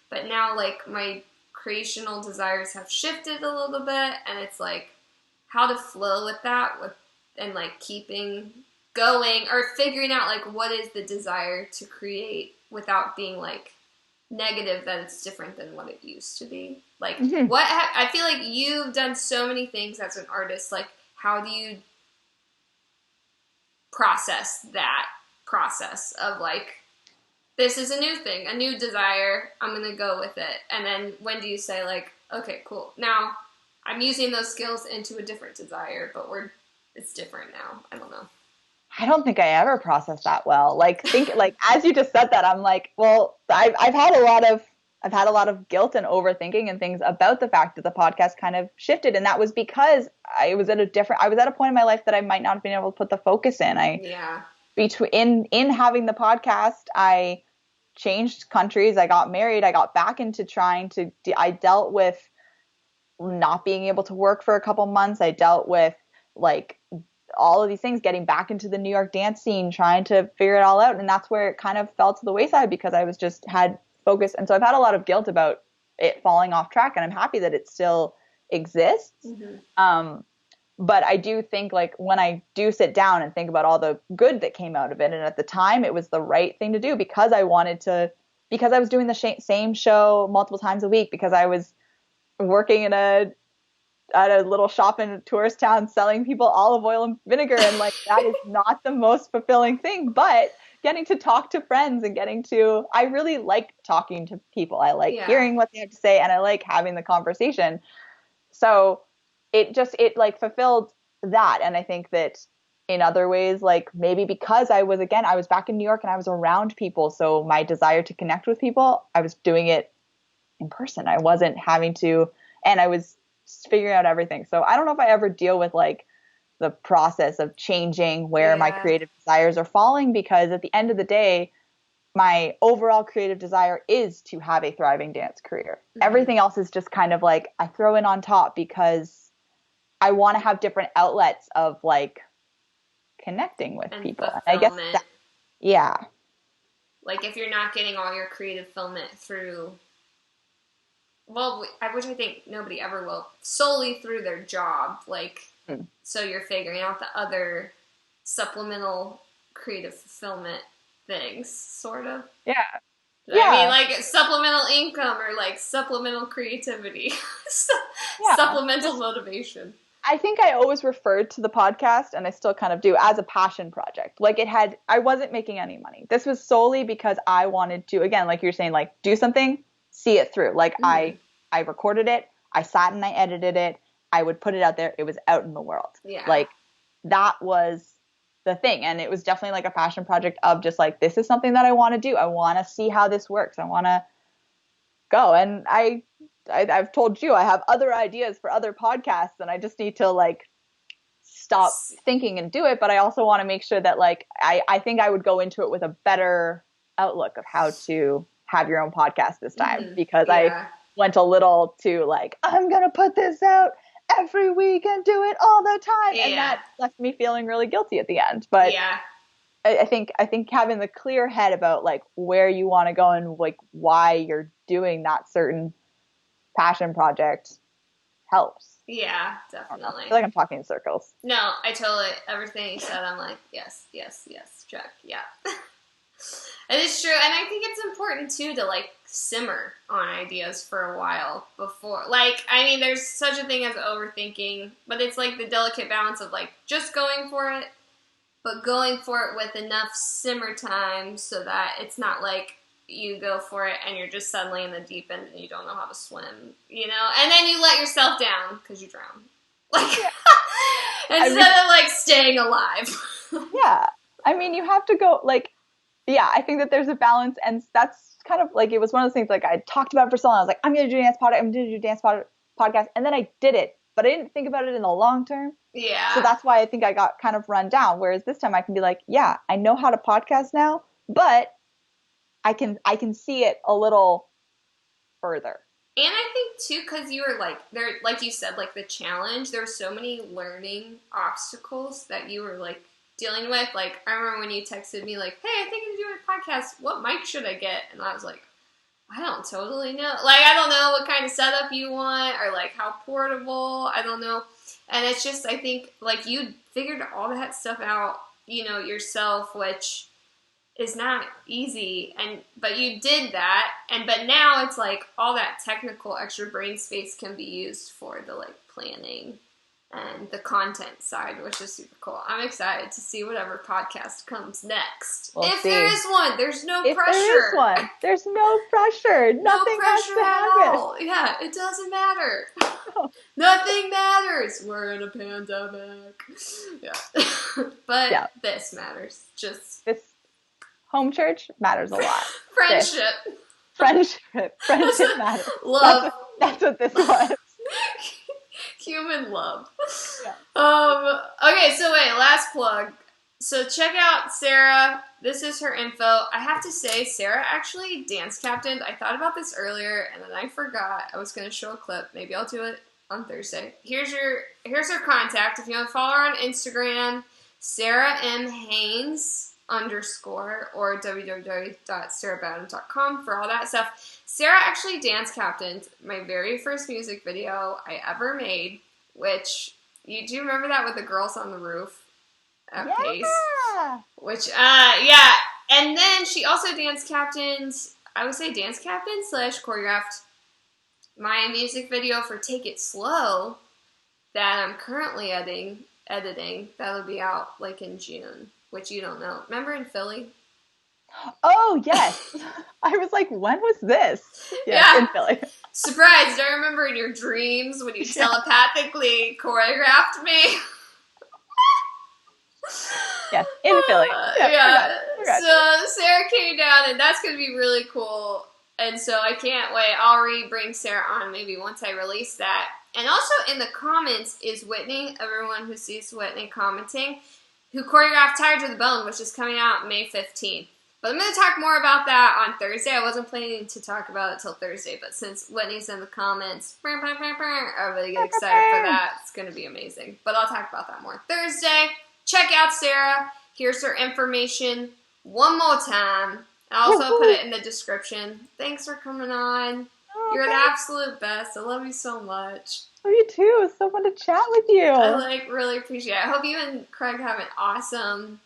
but now, like, my creational desires have shifted a little bit, and it's, like, how to flow with that and, like, keeping going or figuring out, like, what is the desire to create without being, like, negative that it's different than what it used to be. Like, I feel like you've done so many things as an artist. Like, how do you process that process of, like, this is a new thing, a new desire, I'm gonna go with it. And then when do you say, like, okay, cool, now I'm using those skills into a different desire, but it's different now. I don't know. I don't think I ever processed that well. Like, as you just said that, I'm like, well, I've had a lot of guilt and overthinking and things about the fact that the podcast kind of shifted, and that was because I was at a point in my life that I might not have been able to put the focus in. In having the podcast, I changed countries, I got married, I got back into I dealt with not being able to work for a couple months. I dealt with, like, all of these things, getting back into the New York dance scene, trying to figure it all out. And that's where it kind of fell to the wayside because I was just had focus. And so I've had a lot of guilt about it falling off track, and I'm happy that it still exists. But I do think, like, when I do sit down and think about all the good that came out of it, and at the time it was the right thing to do because I was doing the same show multiple times a week, because I was working at a little shop in a tourist town selling people olive oil and vinegar, and, like, that is not the most fulfilling thing, but getting to talk to friends and I really like talking to people. I like hearing what they have to say, and I like having the conversation. So it like fulfilled that. And I think that in other ways, like, maybe because I was back in New York and I was around people, so my desire to connect with people, I was doing it in person. I wasn't having to, and I was figuring out everything. So I don't know if I ever deal with, like, the process of changing where my creative desires are falling, because at the end of the day, my overall creative desire is to have a thriving dance career. Everything else is just kind of like I throw in on top because I want to have different outlets of, like, connecting with people. And I guess like, if you're not getting all your creative fulfillment through, well, which I think nobody ever will, solely through their job, like, so you're figuring out the other supplemental creative fulfillment things, sort of. I mean, like, supplemental income or, like, supplemental creativity, supplemental motivation. I think I always referred to the podcast, and I still kind of do, as a passion project. Like, I wasn't making any money. This was solely because I wanted to, again, like you're saying, like, do something, see it through. Like, I recorded it, I sat and I edited it, I would put it out there, it was out in the world. Like, that was the thing. And it was definitely, like, a passion project of just, like, this is something that I want to do. I want to see how this works. I want to go. And I've told you, I have other ideas for other podcasts, and I just need to, like, stop thinking and do it. But I also want to make sure that, like, I think I would go into it with a better outlook of how to have your own podcast this time, because I went a little too, like, I'm going to put this out every week and do it all the time. And that left me feeling really guilty at the end. But I think having the clear head about, like, where you want to go and, like, why you're doing that certain passion project helps. Yeah, definitely. I feel like I'm talking in circles. No, I totally, everything you said, I'm like, yes, check, It is true, and I think it's important, too, to, like, simmer on ideas for a while before, like, I mean, there's such a thing as overthinking, but it's, like, the delicate balance of, like, just going for it, but going for it with enough simmer time so that it's not, like, you go for it and you're just suddenly in the deep end and you don't know how to swim, you know? And then you let yourself down because you drown. Like, instead of, like, staying alive. Yeah. I mean, you have to go, like, yeah, I think that there's a balance, and that's kind of, like, it was one of those things, like, I talked about it for so long. I was like, I'm going to do a dance podcast, I'm going to do a dance podcast, and then I did it, but I didn't think about it in the long term. Yeah. So that's why I think I got kind of run down, whereas this time I can be like, yeah, I know how to podcast now, but I can see it a little further. And I think, too, because you were, like, there, like you said, like, the challenge, there were so many learning obstacles that you were, like, dealing with. Like, I remember when you texted me, like, hey, I think I'm doing a podcast. What mic should I get? And I was like, I don't totally know. Like, I don't know what kind of setup you want or, like, how portable. I don't know. And it's just, I think, like, you figured all that stuff out, you know, yourself, which is not easy, but you did that, but now it's like all that technical extra brain space can be used for the, like, planning and the content side, which is super cool. I'm excited to see whatever podcast comes next. We'll if see. There is one, there's no if pressure. There is one, there's no pressure. Nothing has to happen. All. Yeah, it doesn't matter. Nothing matters. We're in a pandemic. Yeah. But yeah. This matters. Just this home church matters a lot. Friendship matters. Love. That's what this was. Human love. Yeah. Okay, so wait, last plug. So check out Sarah. This is her info. I have to say, Sarah actually dance captained. I thought about this earlier, and then I forgot. I was going to show a clip. Maybe I'll do it on Thursday. Here's her contact. If you want to follow her on Instagram, Sarah M. Haynes _ or www.sarahbowden.com for all that stuff. Sarah actually dance captained my very first music video I ever made, which, you do remember that with the girls on the roof at Pace? Which, yeah. And then she also dance captained / choreographed my music video for Take It Slow that I'm currently editing. That'll be out, like, in June. Which you don't know. Remember in Philly? Oh, yes. I was like, when was this? Yeah, in Philly. Surprised. I remember in your dreams when you telepathically choreographed me. Yes, in Philly. Yeah. Forgot. So Sarah came down, and that's going to be really cool. And so I can't wait. I'll bring Sarah on maybe once I release that. And also in the comments is Whitney, everyone who sees Whitney commenting, who choreographed Tired to the Bone, which is coming out May 15th. But I'm going to talk more about that on Thursday. I wasn't planning to talk about it till Thursday, but since Whitney's in the comments, I really get excited for that. It's going to be amazing. But I'll talk about that more Thursday. Check out Sarah. Here's her information one more time. I'll also put it in the description. Thanks for coming on. You're the absolute best. I love you so much. Oh, you too. It's so fun to chat with you. I really appreciate it. I hope you and Craig have an awesome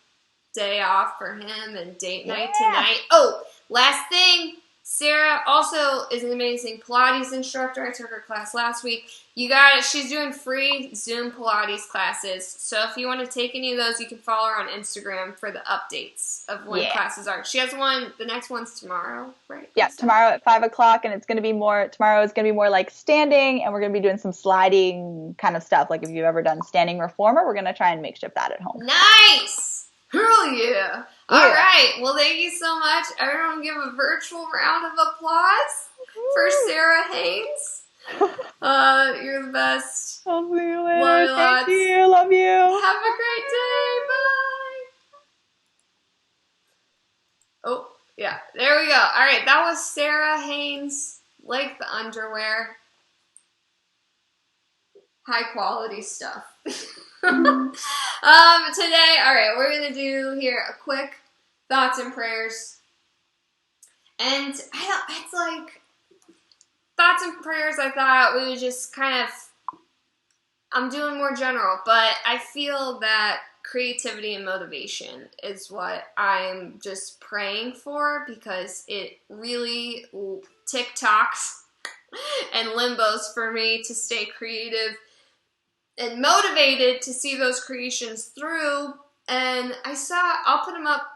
day off for him and date night tonight. Oh, last thing. Sarah also is an amazing Pilates instructor. I took her class last week. You got it. She's doing free Zoom Pilates classes. So if you want to take any of those, you can follow her on Instagram for the updates of when classes are. She has one. The next one's tomorrow, right? Yeah, tomorrow at 5 o'clock, and it's going to be more. Tomorrow is going to be more like standing, and we're going to be doing some sliding kind of stuff. Like if you've ever done standing reformer, we're going to try and makeshift that at home. Nice. Hell yeah. All right. Well, thank you so much. Everyone give a virtual round of applause for Sarah Haynes. You're the best. I'll see you later. Love you lots. Thank you. Love you. Have a great day. Bye. Oh, yeah. There we go. All right. That was Sarah Haynes. Like the underwear. High quality stuff. Today, all right, we're going to do here a quick thoughts and prayers. And it's like thoughts and prayers. I thought we would just kind of, I'm doing more general, but I feel that creativity and motivation is what I'm just praying for, because it really TikToks and limbos for me to stay creative and motivated to see those creations through. And I'll put them up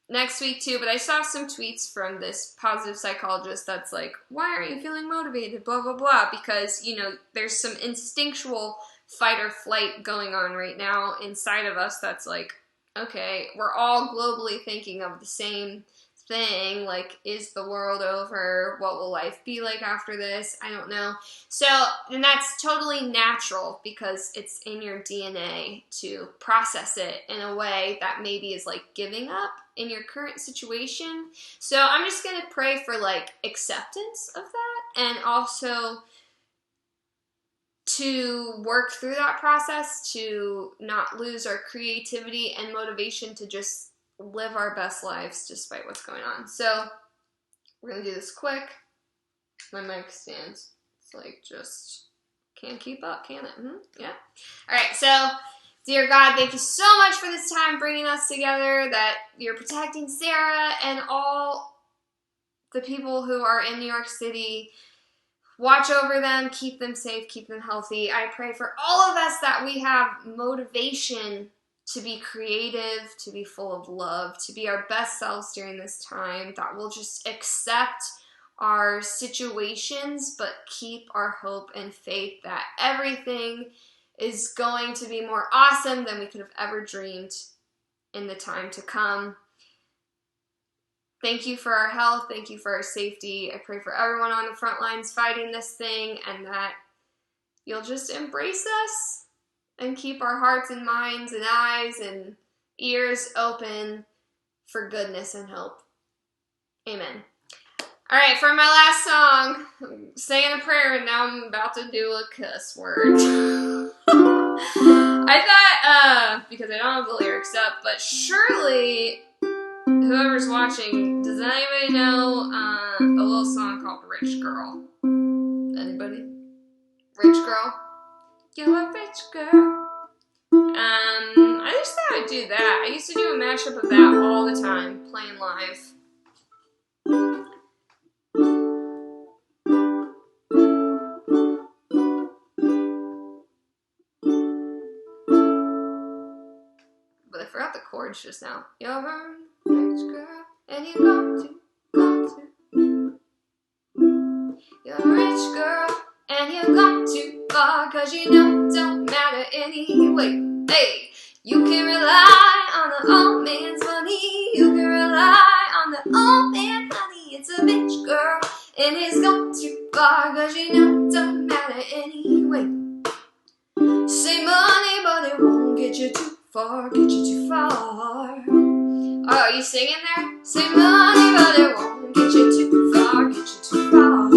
next week too, but I saw some tweets from this positive psychologist that's like, why aren't you feeling motivated, blah, blah, blah, because, you know, there's some instinctual fight or flight going on right now inside of us that's like, okay, we're all globally thinking of the same thing, like, is the world over? What will life be like after this? I don't know. So, and that's totally natural because it's in your DNA to process it in a way that maybe is like giving up in your current situation. So I'm just going to pray for like acceptance of that, and also to work through that process, to not lose our creativity and motivation to just live our best lives despite what's going on. So we're going to do this quick. My mic stands. It's like just can't keep up, can it? Yeah. All right. So, dear God, thank you so much for this time bringing us together, that you're protecting Sarah and all the people who are in New York City. Watch over them, keep them safe, keep them healthy. I pray for all of us that we have motivation to be creative, to be full of love, to be our best selves during this time, that we'll just accept our situations, but keep our hope and faith that everything is going to be more awesome than we could have ever dreamed in the time to come. Thank you for our health. Thank you for our safety. I pray for everyone on the front lines fighting this thing, and that you'll just embrace us and keep our hearts and minds and eyes and ears open for goodness and hope. Amen. All right, for my last song, I'm saying a prayer, and now I'm about to do a cuss word. I thought, because I don't have the lyrics up, but surely whoever's watching, does anybody know a little song called Rich Girl? Anybody? Rich Girl? You're a rich girl. I just thought I'd do that. I used to do a mashup of that all the time, playing live. But I forgot the chords just now. You're a rich girl, and you're going to. You're a rich girl, and you're gone too far, 'cause you know it don't matter anyway. Hey, you can rely on the old man's money. You can rely on the old man, honey. It's a bitch girl, and it's gone too far, 'cause you know it don't matter anyway. Say money, but it won't get you too far, get you too far. Oh, are you singing there? Say money, but it won't get you too far, get you too far.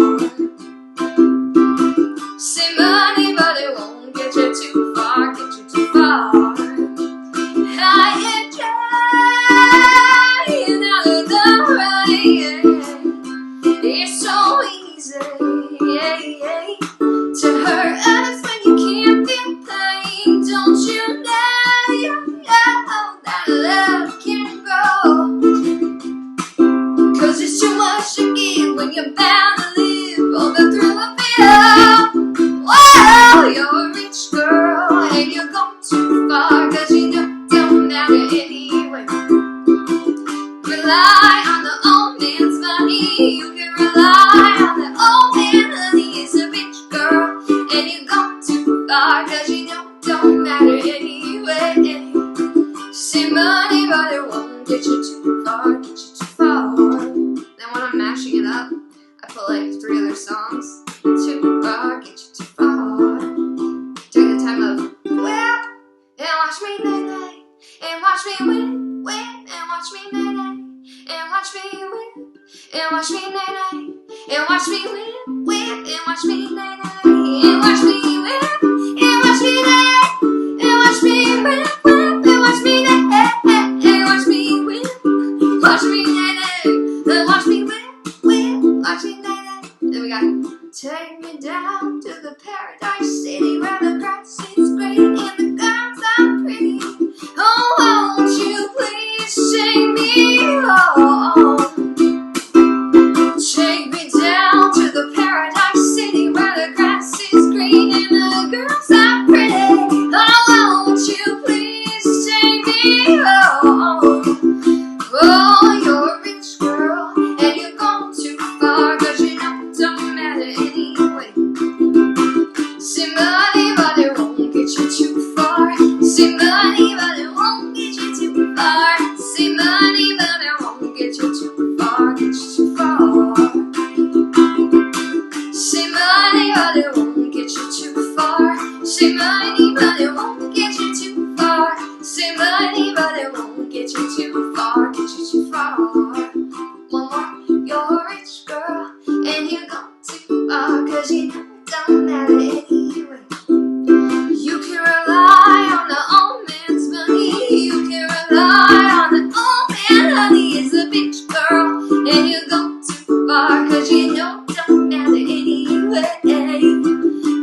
Say money, but it won't get you too far, get you too far. I am trying out of the rain. It's so easy to hurt us when you can't feel pain. Don't you know that love can grow? 'Cause it's too much to give when you're bound to live all the thrill of it all. Whoa, you're a rich girl, and you're gone too far, 'cause you know it don't matter anyway. Rely on the old man's money. You can rely on the old man, honey. He's a rich girl, and you're gone too far, 'cause you know it don't matter anyway. Say money, but it won't get you too far, get you too far. Then when I'm mashing it up, I put like 3 other songs. Too far, get you too far. During the time of well, and watch me nay, and watch me win, and watch me nay, and watch me win, and watch me nay, and watch me win, and watch me nay, and watch me win, and watch me nay, and watch me win, and watch me nay, and watch me win, watch me nay, and watch me win, watch me nay. Then we got take me down to the paradise city where the grass is green and the girls are pretty. Oh, won't you please take me home? Take me down to the paradise city where the grass is green and the girls are pretty. Oh, won't you please take me home? Oh, but you know it don't matter anyway.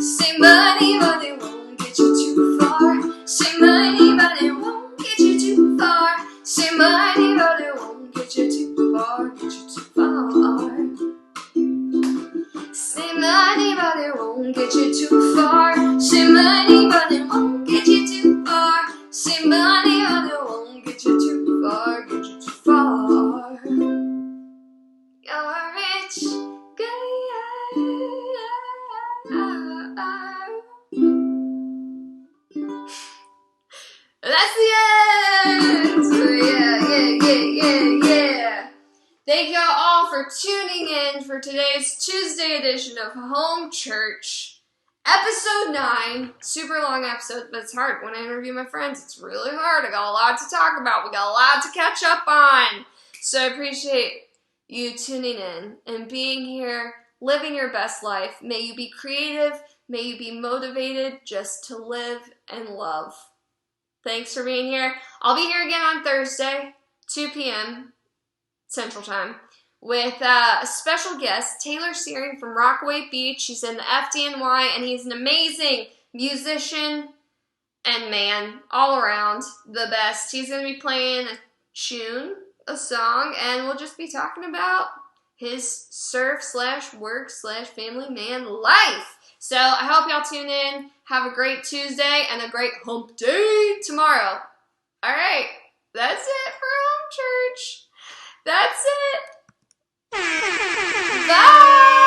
Say money, but it won't get you too far. Say money, but it won't get you too far. Say money, but it won't get you too far. Get you too far. Say money, but it won't get you too far. Say money, but it won't get you too far. Say money, but it won't get you too far. Get you too far. You're a rich guy. That's the end. Yeah. Thank y'all all for tuning in for today's Tuesday edition of Home Church. Episode 9. Super long episode, but it's hard. When I interview my friends, it's really hard. I got a lot to talk about. We got a lot to catch up on. So I appreciate you tuning in and being here, living your best life. May you be creative. May you be motivated just to live and love. Thanks for being here. I'll be here again on Thursday, 2 p.m. Central Time, with a special guest, Taylor Searing from Rockaway Beach. He's in the FDNY, and he's an amazing musician and man, all around the best. He's going to be playing a tune, a song, and we'll just be talking about his surf/work/family man life. So I hope y'all tune in. Have a great Tuesday and a great hump day tomorrow. All right, that's it for Home Church. That's it. Bye.